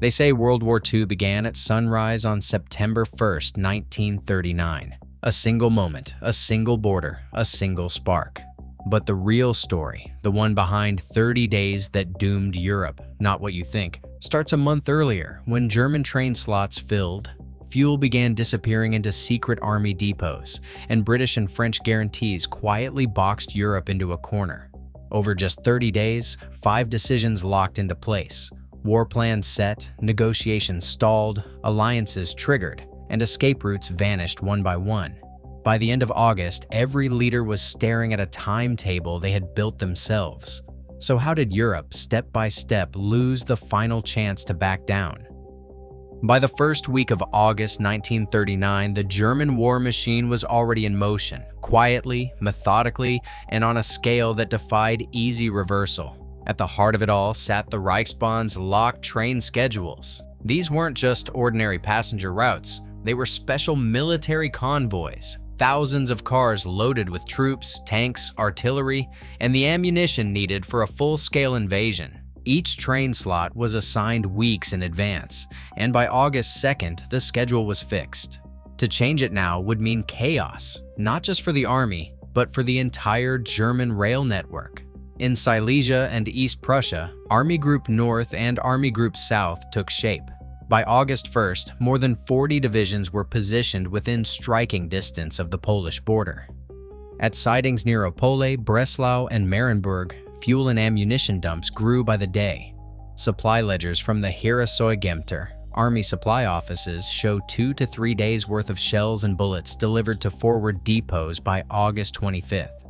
They say World War II began at sunrise on September 1st, 1939. A single moment, a single border, a single spark. But the real story, the one behind 30 days that doomed Europe, not what you think, starts a month earlier when German train slots filled. Fuel began disappearing into secret army depots, and British and French guarantees quietly boxed Europe into a corner. Over just 30 days, 5 decisions locked into place. War plans set, negotiations stalled, alliances triggered, and escape routes vanished one by one. By the end of August, every leader was staring at a timetable they had built themselves. So how did Europe, step by step, lose the final chance to back down? By the first week of August 1939, the German war machine was already in motion, quietly, methodically, and on a scale that defied easy reversal. At the heart of it all sat the Reichsbahn's locked train schedules. These weren't just ordinary passenger routes, they were special military convoys. Thousands of cars loaded with troops, tanks, artillery, and the ammunition needed for a full-scale invasion. Each train slot was assigned weeks in advance, and by August 2nd, the schedule was fixed. To change it now would mean chaos, not just for the army, but for the entire German rail network. In Silesia and East Prussia, Army Group North and Army Group South took shape. By August 1st, more than 40 divisions were positioned within striking distance of the Polish border. At sidings near Opole, Breslau, and Marienburg, fuel and ammunition dumps grew by the day. Supply ledgers from the Heeressäugemter, Army supply offices, show 2 to 3 days' worth of shells and bullets delivered to forward depots by August 25th.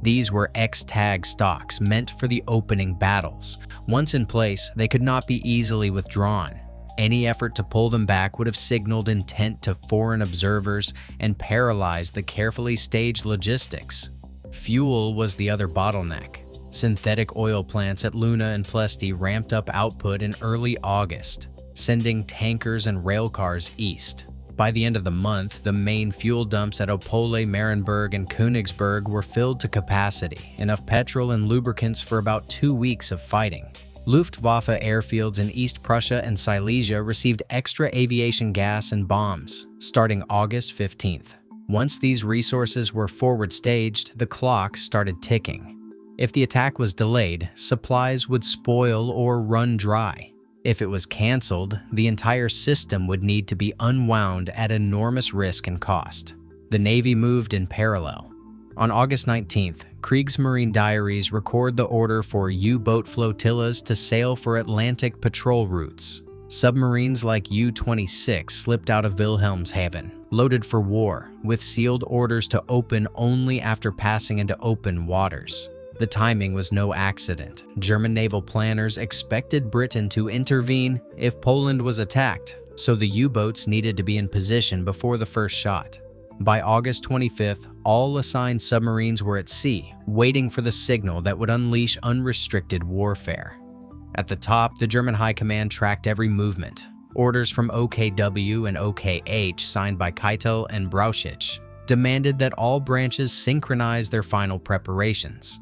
These were X-tag stocks meant for the opening battles. Once in place, they could not be easily withdrawn. Any effort to pull them back would have signaled intent to foreign observers and paralyzed the carefully staged logistics. Fuel was the other bottleneck. Synthetic oil plants at Luna and Plesty ramped up output in early August, sending tankers and rail cars east. By the end of the month, the main fuel dumps at Opole, Marienburg, and Königsberg were filled to capacity, enough petrol and lubricants for about 2 weeks of fighting. Luftwaffe airfields in East Prussia and Silesia received extra aviation gas and bombs, starting August 15th. Once these resources were forward staged, the clock started ticking. If the attack was delayed, supplies would spoil or run dry. If it was canceled, the entire system would need to be unwound at enormous risk and cost. The Navy moved in parallel. On August 19th, Kriegsmarine diaries record the order for U-boat flotillas to sail for Atlantic patrol routes. Submarines like U-26 slipped out of Wilhelmshaven, loaded for war, with sealed orders to open only after passing into open waters. The timing was no accident. German naval planners expected Britain to intervene if Poland was attacked, so the U-boats needed to be in position before the first shot. By August 25th, all assigned submarines were at sea, waiting for the signal that would unleash unrestricted warfare. At the top, the German High Command tracked every movement. Orders from OKW and OKH, signed by Keitel and Brauchitsch, demanded that all branches synchronize their final preparations.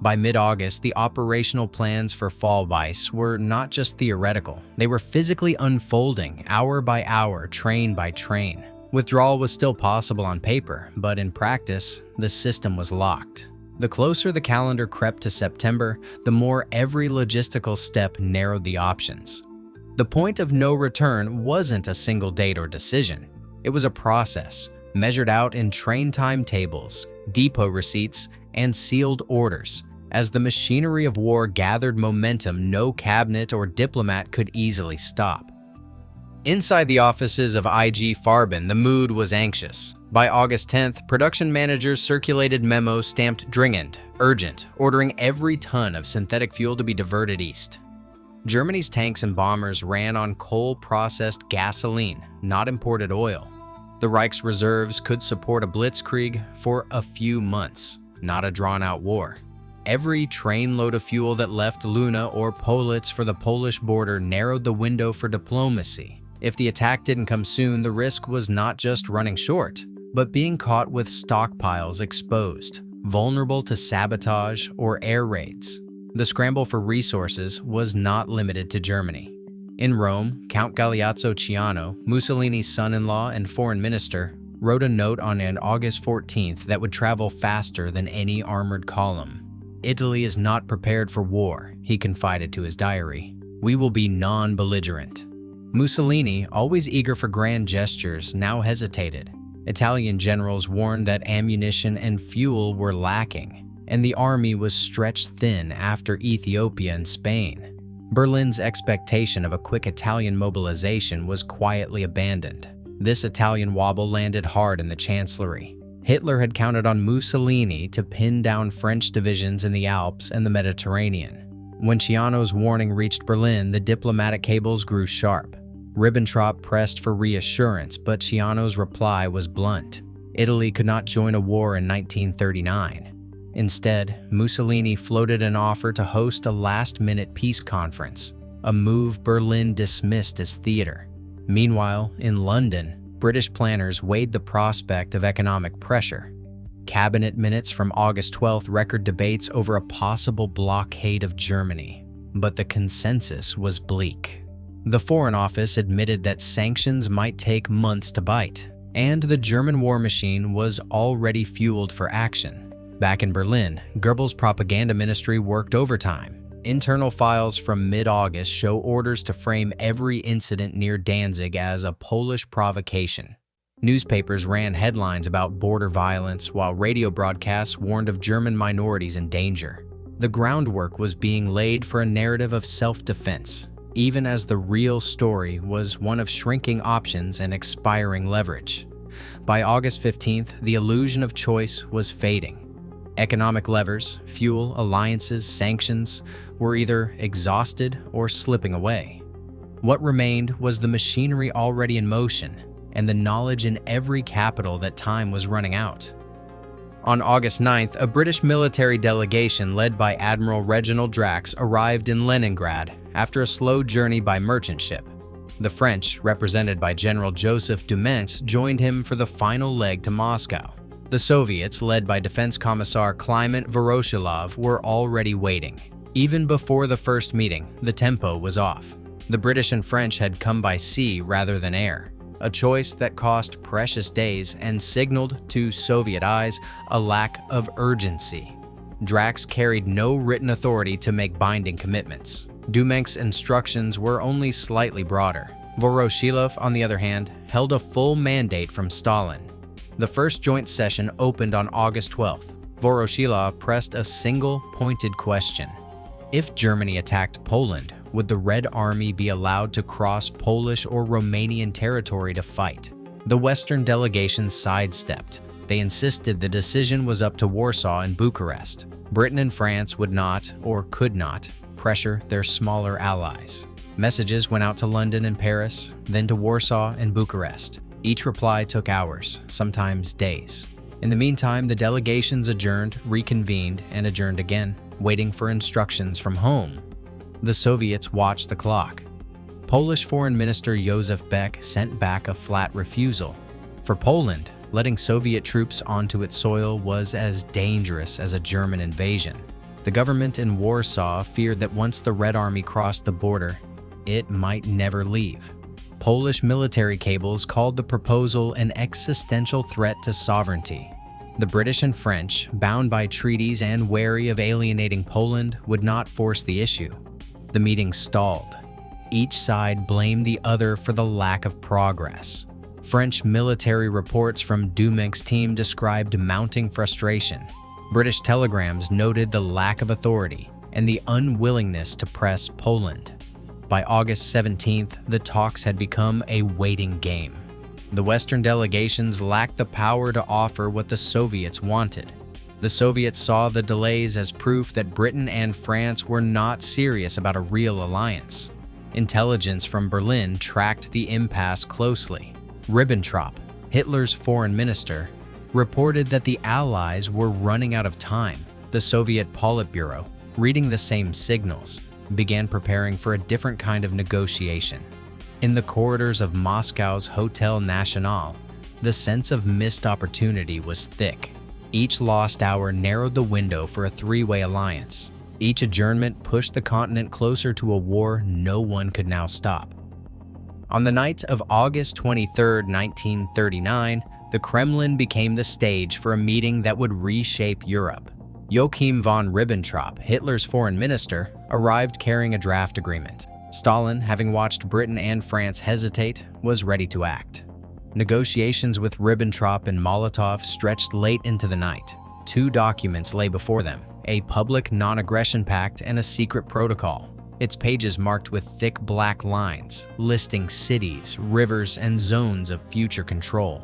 By mid-August, the operational plans for Fallbeiß were not just theoretical. They were physically unfolding, hour by hour, train by train. Withdrawal was still possible on paper, but in practice, the system was locked. The closer the calendar crept to September, the more every logistical step narrowed the options. The point of no return wasn't a single date or decision. It was a process, measured out in train timetables, depot receipts, and sealed orders. As the machinery of war gathered momentum, no cabinet or diplomat could easily stop. Inside the offices of IG Farben, the mood was anxious. By August 10th, production managers circulated memos stamped dringend, urgent, ordering every ton of synthetic fuel to be diverted east. Germany's tanks and bombers ran on coal-processed gasoline, not imported oil. The Reich's reserves could support a blitzkrieg for a few months, not a drawn-out war. Every trainload of fuel that left Luna or Politz for the Polish border narrowed the window for diplomacy. If the attack didn't come soon, the risk was not just running short, but being caught with stockpiles exposed, vulnerable to sabotage or air raids. The scramble for resources was not limited to Germany. In Rome, Count Galeazzo Ciano, Mussolini's son-in-law and foreign minister, wrote a note on August 14th that would travel faster than any armored column. "Italy is not prepared for war," he confided to his diary. "We will be non-belligerent." Mussolini, always eager for grand gestures, now hesitated. Italian generals warned that ammunition and fuel were lacking, and the army was stretched thin after Ethiopia and Spain. Berlin's expectation of a quick Italian mobilization was quietly abandoned. This Italian wobble landed hard in the chancellery. Hitler had counted on Mussolini to pin down French divisions in the Alps and the Mediterranean. When Ciano's warning reached Berlin, the diplomatic cables grew sharp. Ribbentrop pressed for reassurance, but Ciano's reply was blunt. Italy could not join a war in 1939. Instead, Mussolini floated an offer to host a last-minute peace conference, a move Berlin dismissed as theater. Meanwhile, in London, British planners weighed the prospect of economic pressure. Cabinet minutes from August 12th record debates over a possible blockade of Germany, but the consensus was bleak. The Foreign Office admitted that sanctions might take months to bite, and the German war machine was already fueled for action. Back in Berlin, Goebbels' propaganda ministry worked overtime. Internal files from mid-August show orders to frame every incident near Danzig as a Polish provocation. Newspapers ran headlines about border violence, while radio broadcasts warned of German minorities in danger. The groundwork was being laid for a narrative of self-defense, even as the real story was one of shrinking options and expiring leverage. By August 15th, the illusion of choice was fading. Economic levers, fuel, alliances, sanctions were either exhausted or slipping away. What remained was the machinery already in motion and the knowledge in every capital that time was running out. On August 9th, a British military delegation led by Admiral Reginald Drax arrived in Leningrad after a slow journey by merchant ship. The French, represented by General Joseph Dumont, joined him for the final leg to Moscow. The Soviets, led by Defense Commissar Kliment Voroshilov, were already waiting. Even before the first meeting, the tempo was off. The British and French had come by sea rather than air, a choice that cost precious days and signaled, to Soviet eyes, a lack of urgency. Drax carried no written authority to make binding commitments. Dumont's instructions were only slightly broader. Voroshilov, on the other hand, held a full mandate from Stalin. The first joint session opened on August 12th. Voroshilov pressed a single, pointed question. If Germany attacked Poland, would the Red Army be allowed to cross Polish or Romanian territory to fight? The Western delegation sidestepped. They insisted the decision was up to Warsaw and Bucharest. Britain and France would not, or could not, pressure their smaller allies. Messages went out to London and Paris, then to Warsaw and Bucharest. Each reply took hours, sometimes days. In the meantime, the delegations adjourned, reconvened, and adjourned again, waiting for instructions from home. The Soviets watched the clock. Polish Foreign Minister Józef Beck sent back a flat refusal. For Poland, letting Soviet troops onto its soil was as dangerous as a German invasion. The government in Warsaw feared that once the Red Army crossed the border, it might never leave. Polish military cables called the proposal an existential threat to sovereignty. The British and French, bound by treaties and wary of alienating Poland, would not force the issue. The meeting stalled. Each side blamed the other for the lack of progress. French military reports from Dumont's team described mounting frustration. British telegrams noted the lack of authority and the unwillingness to press Poland. By August 17th, the talks had become a waiting game. The Western delegations lacked the power to offer what the Soviets wanted. The Soviets saw the delays as proof that Britain and France were not serious about a real alliance. Intelligence from Berlin tracked the impasse closely. Ribbentrop, Hitler's foreign minister, reported that the Allies were running out of time. The Soviet Politburo, reading the same signals, began preparing for a different kind of negotiation. In the corridors of Moscow's Hotel National, the sense of missed opportunity was thick. Each lost hour narrowed the window for a three-way alliance. Each adjournment pushed the continent closer to a war no one could now stop. On the night of August 23, 1939, the Kremlin became the stage for a meeting that would reshape Europe. Joachim von Ribbentrop, Hitler's foreign minister, arrived carrying a draft agreement. Stalin, having watched Britain and France hesitate, was ready to act. Negotiations with Ribbentrop and Molotov stretched late into the night. Two documents lay before them: a public non-aggression pact and a secret protocol. Its pages marked with thick black lines, listing cities, rivers, and zones of future control.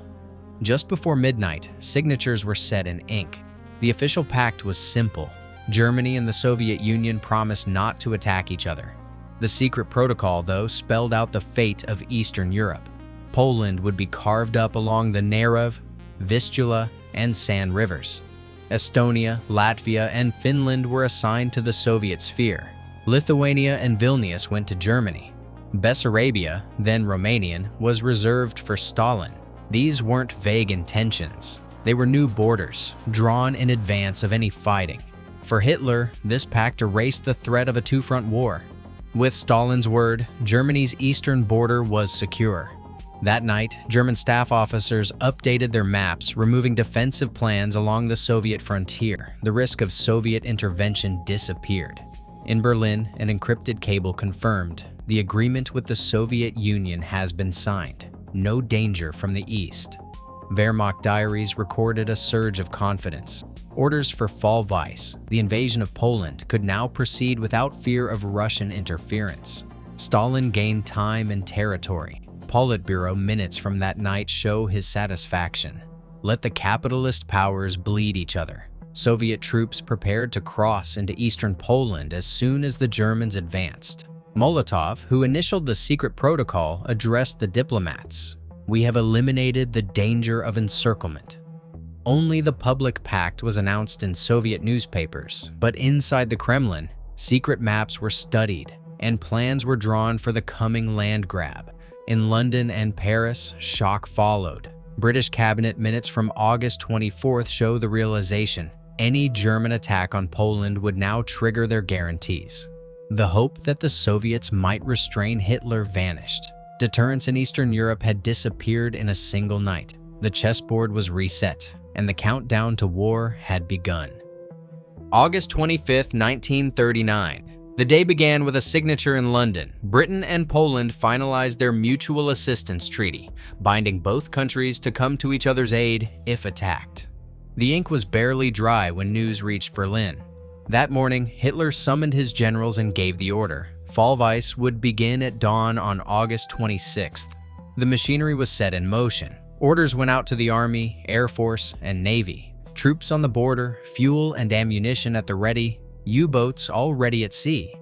Just before midnight, signatures were set in ink. The official pact was simple. Germany and the Soviet Union promised not to attack each other. The secret protocol, though, spelled out the fate of Eastern Europe. Poland would be carved up along the Narev, Vistula, and San rivers. Estonia, Latvia, and Finland were assigned to the Soviet sphere. Lithuania and Vilnius went to Germany. Bessarabia, then Romanian, was reserved for Stalin. These weren't vague intentions. They were new borders, drawn in advance of any fighting. For Hitler, this pact erased the threat of a two-front war. With Stalin's word, Germany's eastern border was secure. That night, German staff officers updated their maps, removing defensive plans along the Soviet frontier. The risk of Soviet intervention disappeared. In Berlin, an encrypted cable confirmed, the agreement with the Soviet Union has been signed. No danger from the east. Wehrmacht diaries recorded a surge of confidence. Orders for Fall Weiss, the invasion of Poland, could now proceed without fear of Russian interference. Stalin gained time and territory. Politburo minutes from that night show his satisfaction. Let the capitalist powers bleed each other. Soviet troops prepared to cross into eastern Poland as soon as the Germans advanced. Molotov, who initialed the secret protocol, addressed the diplomats. "We have eliminated the danger of encirclement." Only the public pact was announced in Soviet newspapers, but inside the Kremlin, secret maps were studied and plans were drawn for the coming land grab. In London and Paris, shock followed. British cabinet minutes from August 24th show the realization: any German attack on Poland would now trigger their guarantees. The hope that the Soviets might restrain Hitler vanished. Deterrence in Eastern Europe had disappeared in a single night. The chessboard was reset, and the countdown to war had begun. August 25th, 1939. The day began with a signature in London. Britain and Poland finalized their mutual assistance treaty, binding both countries to come to each other's aid if attacked. The ink was barely dry when news reached Berlin. That morning, Hitler summoned his generals and gave the order. Fall Weiss would begin at dawn on August 26th. The machinery was set in motion. Orders went out to the Army, Air Force, and Navy. Troops on the border, fuel and ammunition at the ready, U-boats already at sea.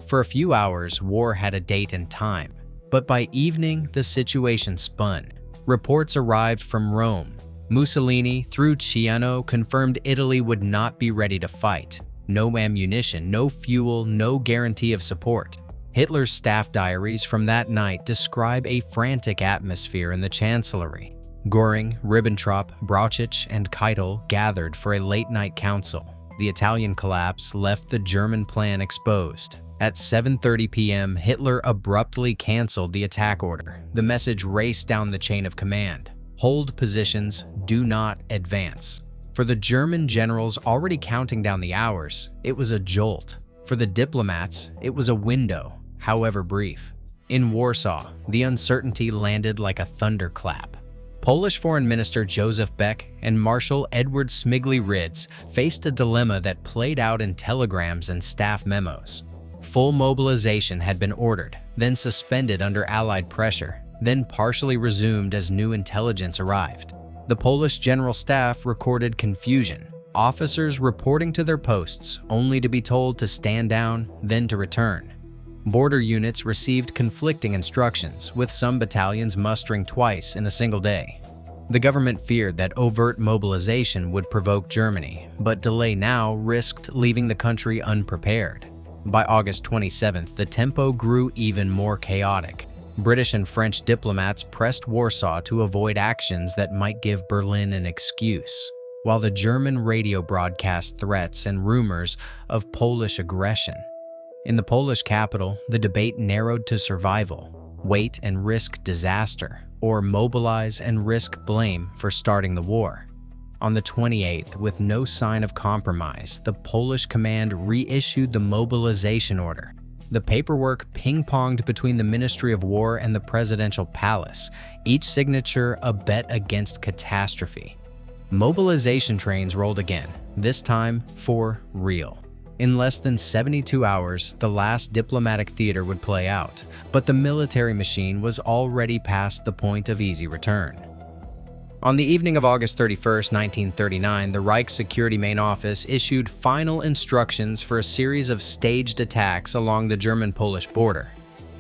For a few hours, war had a date and time. But by evening, the situation spun. Reports arrived from Rome. Mussolini, through Ciano, confirmed Italy would not be ready to fight. No ammunition, no fuel, no guarantee of support. Hitler's staff diaries from that night describe a frantic atmosphere in the Chancellery. Göring, Ribbentrop, Brauchitsch, and Keitel gathered for a late-night council. The Italian collapse left the German plan exposed. At 7:30 p.m., Hitler abruptly canceled the attack order. The message raced down the chain of command: hold positions, do not advance. For the German generals already counting down the hours, it was a jolt. For the diplomats, it was a window, however brief. In Warsaw, the uncertainty landed like a thunderclap. Polish Foreign Minister Joseph Beck and Marshal Edward Smigly-Rydz faced a dilemma that played out in telegrams and staff memos. Full mobilization had been ordered, then suspended under Allied pressure, then partially resumed as new intelligence arrived. The Polish General Staff recorded confusion, officers reporting to their posts only to be told to stand down, then to return. Border units received conflicting instructions, with some battalions mustering twice in a single day. The government feared that overt mobilization would provoke Germany, but delay now risked leaving the country unprepared. By August 27th, the tempo grew even more chaotic. British and French diplomats pressed Warsaw to avoid actions that might give Berlin an excuse. while the German radio broadcast threats and rumors of Polish aggression. In the Polish capital, the debate narrowed to survival, wait and risk disaster, or mobilize and risk blame for starting the war. On the 28th, with no sign of compromise, the Polish command reissued the mobilization order. The paperwork ping-ponged between the Ministry of War and the presidential palace, each signature a bet against catastrophe. Mobilization trains rolled again, this time for real. In less than 72 hours, the last diplomatic theater would play out, but the military machine was already past the point of easy return. On the evening of August 31, 1939, the Reich Security Main Office issued final instructions for a series of staged attacks along the German-Polish border.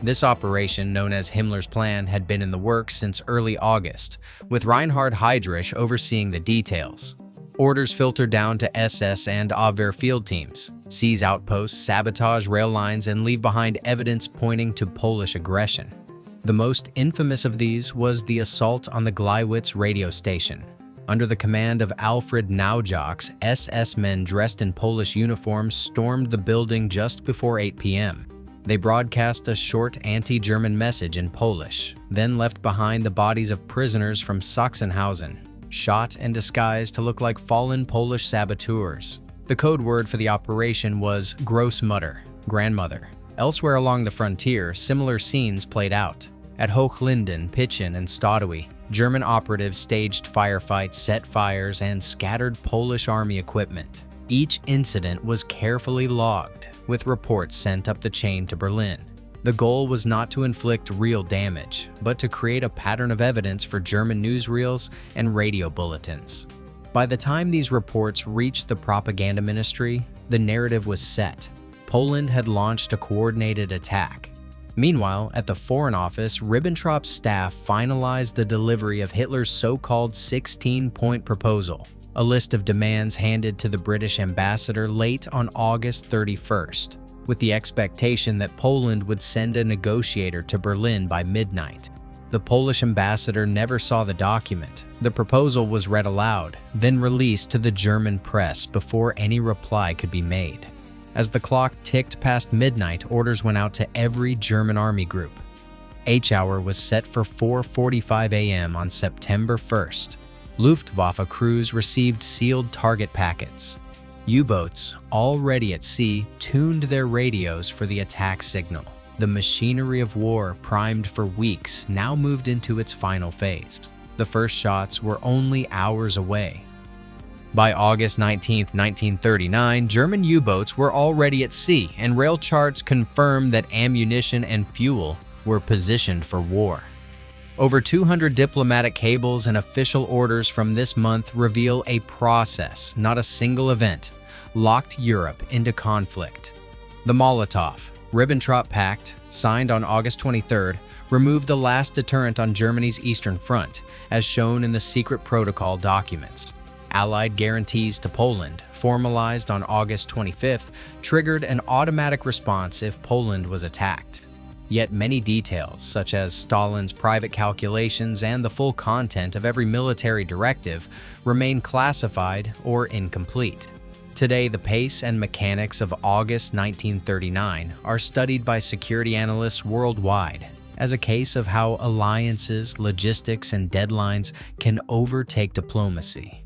This operation, known as Himmler's Plan, had been in the works since early August, with Reinhard Heydrich overseeing the details. Orders filtered down to SS and Abwehr field teams, seize outposts, sabotage rail lines, and leave behind evidence pointing to Polish aggression. The most infamous of these was the assault on the Gleiwitz radio station. Under the command of Alfred Naujoks, SS men dressed in Polish uniforms stormed the building just before 8 p.m. They broadcast a short anti-German message in Polish, then left behind the bodies of prisoners from Sachsenhausen, shot and disguised to look like fallen Polish saboteurs. The code word for the operation was Großmutter, grandmother. Elsewhere along the frontier, similar scenes played out. At Hochlinden, Pichen, and Staudowy, German operatives staged firefights, set fires, and scattered Polish army equipment. Each incident was carefully logged, with reports sent up the chain to Berlin. The goal was not to inflict real damage, but to create a pattern of evidence for German newsreels and radio bulletins. By the time these reports reached the propaganda ministry, the narrative was set. Poland had launched a coordinated attack. Meanwhile, at the Foreign Office, Ribbentrop's staff finalized the delivery of Hitler's so-called 16-point proposal, a list of demands handed to the British ambassador late on August 31st, with the expectation that Poland would send a negotiator to Berlin by midnight. The Polish ambassador never saw the document. The proposal was read aloud, then released to the German press before any reply could be made. As the clock ticked past midnight, orders went out to every German army group. H-hour was set for 4:45 a.m. on September 1st. Luftwaffe crews received sealed target packets. U-boats, already at sea, tuned their radios for the attack signal. The machinery of war, primed for weeks, now moved into its final phase. The first shots were only hours away. By August 19, 1939, German U-boats were already at sea, and rail charts confirmed that ammunition and fuel were positioned for war. Over 200 diplomatic cables and official orders from this month reveal a process, not a single event, locked Europe into conflict. The Molotov-Ribbentrop Pact, signed on August 23rd, removed the last deterrent on Germany's eastern front, as shown in the secret protocol documents. Allied guarantees to Poland, formalized on August 25th, triggered an automatic response if Poland was attacked. Yet many details, such as Stalin's private calculations and the full content of every military directive, remain classified or incomplete. Today, the pace and mechanics of August 1939 are studied by security analysts worldwide as a case of how alliances, logistics, and deadlines can overtake diplomacy.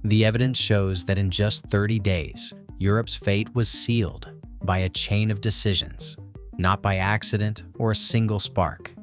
The evidence shows that in just 30 days, Europe's fate was sealed by a chain of decisions, not by accident or a single spark.